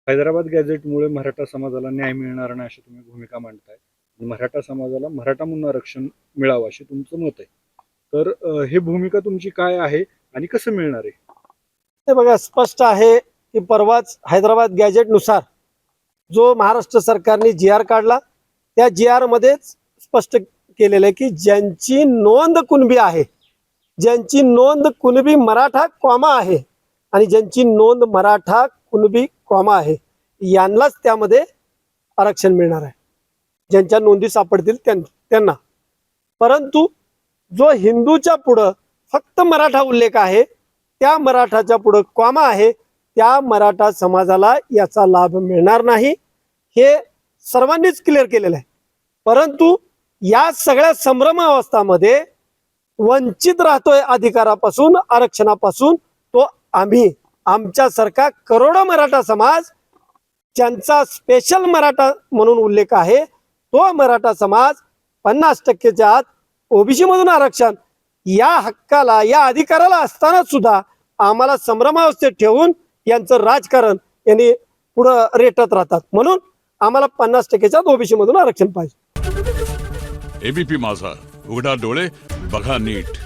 हैदराबाद गॅझेटमुळे मराठा समाजाला न्याय मिळणार नाही अशी तुम्ही भूमिका मांडताय. मराठा समाजाला मराठा म्हणून आरक्षण मिळावं अशी तुमचं मत आहे. तर हे भूमिका तुमची काय आहे आणि कसं मिळणार आहे? ते बघा, स्पष्ट आहे की परवाच हैदराबाद गॅजेटनुसार जो महाराष्ट्र सरकारने GR काढला त्या GR मध्येच स्पष्ट केलेलं आहे की ज्यांची नोंद कुणबी आहे, ज्यांची नोंद कुणबी मराठा कॉमा आहे आणि ज्यांची नोंद मराठा कुणबी कॉमा आहे यांनाच त्यामध्ये आरक्षण मिळणार आहे, ज्यांच्या नोंदी सापडतील त्यांना. परंतु जो हिंदूच्या पुढं फक्त मराठा उल्लेख आहे, त्या मराठाच्या पुढं कॉमा आहे, त्या मराठा समाजाला याचा लाभ मिळणार नाही, हे सर्वांनीच क्लिअर केलेलं आहे. परंतु या सगळ्या संभ्रम अवस्थामध्ये वंचित राहतोय अधिकारापासून, आरक्षणापासून, तो आम्ही. आमच्यासारखा करोडो मराठा समाज ज्यांचा स्पेशल मराठा म्हणून उल्लेख आहे, तो मराठा समाज 50%च्या आत OBC मधून आरक्षण या हक्काला, या अधिकाराला असताना सुद्धा आम्हाला संभ्रमावस्थेत ठेवून यांचं राजकारण यांनी पुढं रेटत राहतात. म्हणून आम्हाला 50%च्या OBC मधून आरक्षण पाहिजे. ABP माझा, उघडा डोळे बघा नीट.